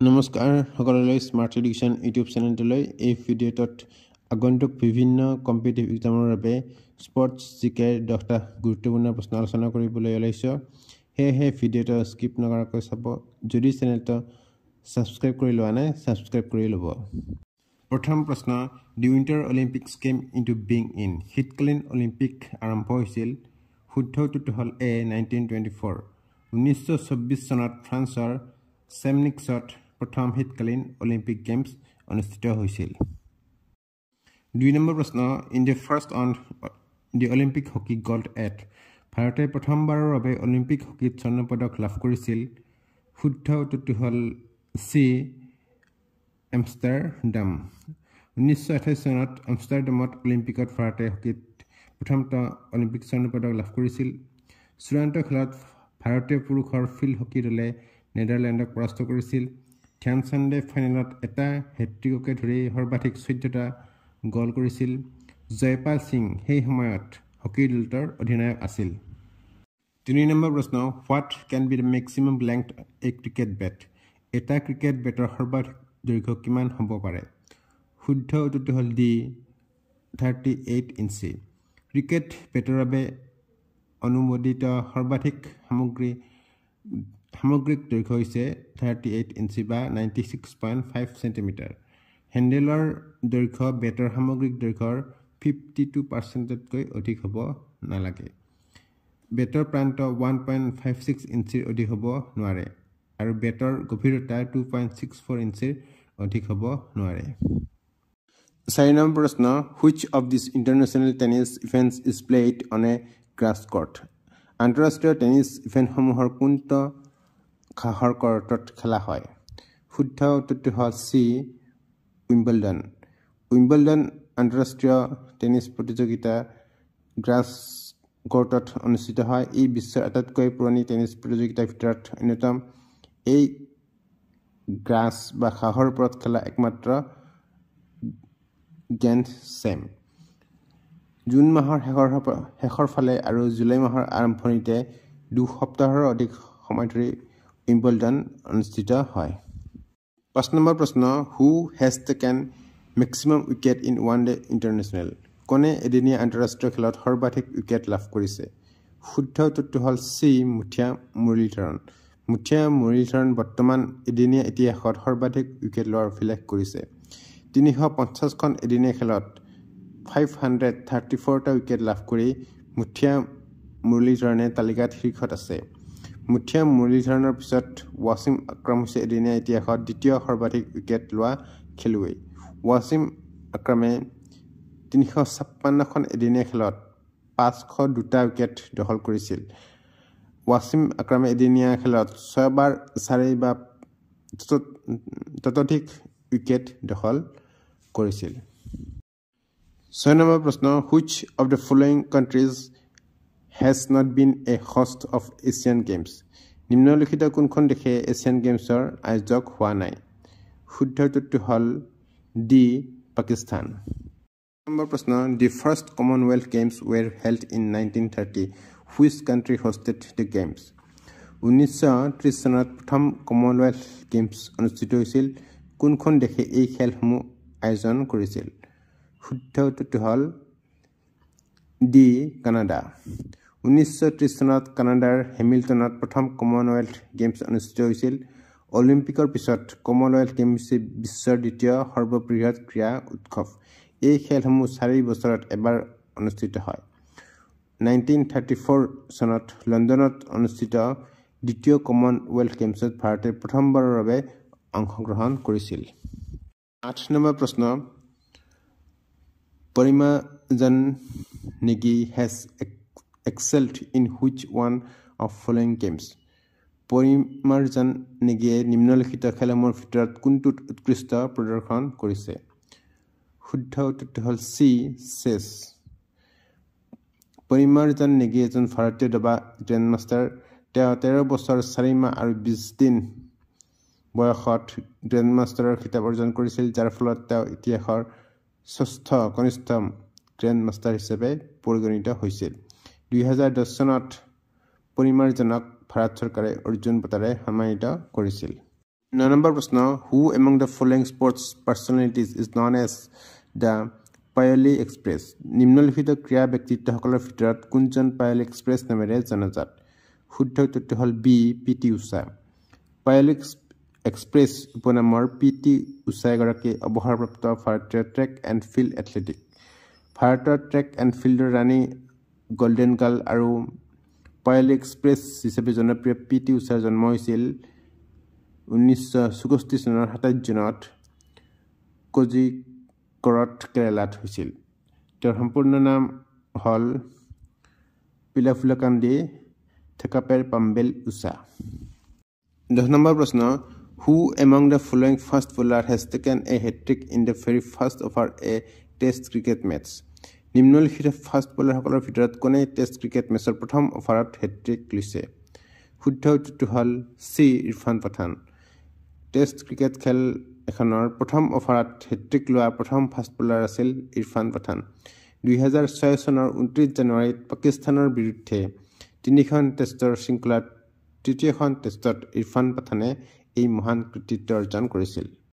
নমস্কাৰ সকলোলৈ smart education YouTube চেনেলটোলৈ এই ভিডিঅ'টোত আগন্তুক বিভিন্ন কম্পিটিটিভ এক্সামৰ বাবে স্পৰ্টছ জিকে 10টা গুৰুত্বপূৰ্ণ প্ৰশ্ন আলোচনা কৰিবলৈ ওলাইছোঁ সেয়েহে ভিডিঅ'টো স্কিপ নকৰাকৈ চাব যদি চেনেলটো সাবস্ক্ৰাইব কৰি লোৱা নাই সাবস্ক্ৰাইব কৰি ল'ব প্ৰথম প্ৰশ্ন the winter Olympics came into being in শীতকালীন অলিম্পিক আৰম্ভ হৈছিল শুদ্ধ উত্তৰটো হ'ল এ 1924 1924 চনত ফ্ৰান্সৰ সেমনিক্সত প্ৰথম শীতকালীন অলিম্পিক গেমছ অনুষ্ঠিত হৈছিল 2 নম্বৰ প্ৰশ্ন in the first on the Olympic hockey gold at ভাৰতে প্ৰথমবাৰৰ বাবে অলিম্পিক হকিত স্বৰ্ণ পদক লাভ কৰিছিল শুদ্ধ উত্তৰটো হ'ল সি আমষ্টাৰডাম 1928 চনত আমষ্টাৰডামত অলিম্পিকত ভাৰতে হকিত প্ৰথমটো অলিম্পিক স্বৰ্ণ পদক লাভ কৰিছিল চূড়ান্ত খেলত ভাৰতীয় পুৰুষৰ ফিল্ড হকি দলে নেদাৰলেণ্ডক পৰাস্ত কৰিছিল ধ্যানচান্দে ফাইনেলত এটা হেট্ৰিককে ধৰি সৰ্বাধিক 14টা গল কৰিছিল জয়পাল সিং সেই সময়ত হকি দলটোৰ অধিনায়ক আছিল 3 নম্বৰ প্ৰশ্ন what can be the maximum length a cricket bat এটা ক্ৰিকেট বেটৰ সৰ্বাধিক দৈৰ্ঘ্য কিমান হ'ব পাৰে শুদ্ধ উত্তৰটো হ'ল ডি 38 ইঞ্চি ক্ৰিকেট বেটৰ বাবে অনুমোদিত সৰ্বাধিক সামগ্ৰিক দৈৰ্ঘ্য হৈছে 38 ইঞ্চি বা 96.5 সেন্টিমিটাৰ হেন্ডেলৰ দৈৰ্ঘ্য বেটৰ সামগ্ৰিক দৈৰ্ঘ্যৰ 52%তকৈ অধিক হ'ব নালাগে বেটৰ প্ৰান্ত 1.56 ইঞ্চিৰ অধিক হ'ব নোৱাৰে আৰু বেটৰ গভীৰতা 2.64 ইঞ্চিৰ অধিক হ'ব নোৱাৰে 4 নম্বৰ প্ৰশ্ন which of these international tennis events is played on a grass court আন্তঃৰাষ্ট্ৰীয় টেনিছ ইভেণ্টসমূহৰ কোনটো ঘাঁহৰ কৰ্টত খেলা হয় শুদ্ধ উত্তৰটো হ'ল সি উইম্বলডন আন্তঃৰাষ্ট্ৰীয় টেনিছ প্ৰতিযোগিতা গ্ৰাছ কৰ্টত অনুষ্ঠিত হয় এই বিশ্বৰ আটাইতকৈ পুৰণি টেনিছ প্ৰতিযোগিতাৰ ভিতৰত অন্যতম এই গ্ৰাছ বা ঘাঁহৰ ওপৰত খেলা একমাত্ৰ গ্ৰেণ্ড স্লেম জুন মাহৰ শেষৰ ফালে আৰু জুলাই মাহৰ আৰম্ভণিতে 2 সপ্তাহৰ অধিক সময় ধৰি উইম্বলডন অনুষ্ঠিত হয় 5 নম্বৰ প্ৰশ্ন who has taken maximum wicket in one day international কোনে এদিনীয়া আন্তঃৰাষ্ট্ৰীয় খেলত সৰ্বাধিক উইকেট লাভ কৰিছে শুদ্ধ উত্তৰটো হ'ল সি মুথিয়া মুৰলীধৰন বৰ্তমান এদিনীয়া ইতিহাসত সৰ্বাধিক উইকেট লোৱাৰ অভিলেখ কৰিছে 350খন এদিনীয়া খেলত 534টা উইকেট লাভ কৰি মুথিয়া মুৰলীধৰণে তালিকাত শীৰ্ষত আছে মুথিয়া মুৰলীধৰণৰ পিছত ৱাছিম আকৰাম হৈছে এদিনীয়া ইতিহাসত দ্বিতীয় সৰ্বাধিক উইকেট লোৱা খেলুৱৈ ৱাছিম আকৰামে 356খন এদিনীয়া খেলত 502টা উইকেট দখল কৰিছিল ৱাছিম আকৰামে এদিনীয়া খেলত 6 বাৰ 4 বা ততোধিক উইকেট দখল কৰিছিল 6 নম্বৰ প্ৰশ্ন which of the following countries has not been a host of Asian Games নিম্নলিখিত কোনখন দেশে এছিয়ান গেমছৰ আয়োজক হোৱা নাই শুদ্ধ উত্তৰটো হ'ল ডি পাকিস্তান নম্বৰ প্ৰশ্ন the first Commonwealth Games were held in 1930 which country hosted the games 1930 চনত প্ৰথম কমনৱেলথ গেমছ অনুষ্ঠিত হৈছিল কোনখন দেশে এই খেলসমূহ আয়োজন কৰিছিল শুদ্ধ উত্তৰটো হ'ল ডি কানাডা 1930 চনত কানাডাৰ হেমিল্টনত প্ৰথম কমনৱেলথ গেমছ অনুষ্ঠিত হৈছিল অলিম্পিকৰ পিছত কমনৱেলথ গেমছ বিশ্বৰ দ্বিতীয় সৰ্ববৃহৎ ক্ৰীড়া উৎসৱ এই খেলসমূহ 4 বছৰত এবাৰ অনুষ্ঠিত হয় 1934 চনত লণ্ডনত অনুষ্ঠিত দ্বিতীয় কমনৱেলথ গেমছত ভাৰতে প্ৰথমবাৰৰ বাবে অংশগ্ৰহণ কৰিছিল 8 নম্বৰ প্ৰশ্ন Parimarjan Negi has excelled in which one of following games Parimarjan নেগীয়ে নিম্নলিখিত খেলসমূহৰ ভিতৰত কোনটোত উৎকৃষ্ট প্ৰদৰ্শন কৰিছে শুদ্ধ উত্তৰটো হ'ল সি চেছ পৰিমাৰ্জন নেগী এজন ভাৰতীয় দাবা গ্ৰেণ্ডমাষ্টাৰ তেওঁ 13 বছৰ 4 মাহ আৰু 20 দিন বয়সত গ্ৰেণ্ডমাষ্টাৰৰ খিতাপ অৰ্জন কৰিছিল যাৰ ফলত তেওঁ ইতিহাসৰ ষষ্ঠ কনিষ্ঠ গ্ৰেণ্ডমাষ্টাৰ হিচাপে পৰিগণিত হৈছিল 2010 চনত পৰিমাৰ্জনক ভাৰত চৰকাৰে অৰ্জুন বঁটাৰে সন্মানিত কৰিছিল 9 নম্বৰ প্ৰশ্ন who among the following sports personalities is known as the Pioli Express নিম্নলিখিত ক্ৰীড়া ব্যক্তিত্বসকলৰ ভিতৰত কোনজন Pioli Express নামেৰে জনাজাত শুদ্ধ উত্তৰটো হ'ল বি পিটি উষা Pioli Express উপনামৰ পিটি উষা এগৰাকী অৱসৰপ্ৰাপ্ত ভাৰতীয় ট্ৰেক এণ্ড ফিল্ড এথলেটিক ভাৰতৰ ট্ৰেক এণ্ড ফিল্ডৰ ৰাণী গোল্ডেন গাৰ্ল আৰু Pioli Express হিচাপে জনপ্ৰিয় পিটি উষাৰ জন্ম হৈছিল 1964 চনৰ 27 জুনত কোজিকোড়ত কেৰালাত হৈছিল তেওঁৰ সম্পূৰ্ণ নাম হল পিলাফুলাকান্দি থেকাপেৰ পাম্বেল উষা 10 নম্বৰ প্ৰশ্ন who among the following fast bowler has taken a hat-trick in the very first over a test cricket match নিম্নলিখিত ফাষ্ট বলাৰসকলৰ ভিতৰত কোনে টেষ্ট ক্ৰিকেট মেচৰ প্ৰথম অভাৰত হেট্ৰিক লৈছে শুদ্ধ উত্তৰটো হ'ল সি ইৰফান পাঠান টেষ্ট ক্ৰিকেট খেল এখনৰ প্ৰথম অভাৰত হেট্ৰিক লোৱা প্ৰথম ফাষ্ট বলাৰ আছিল ইৰফান পাঠান 2006 চনৰ 29 জানুৱাৰীত পাকিস্তানৰ বিৰুদ্ধে তিনিখন টেষ্টৰ শৃংখলাত তৃতীয়খন টেষ্টত ইৰফান পাঠানে এই মহান কৃতিত্ব অৰ্জন কৰিছিল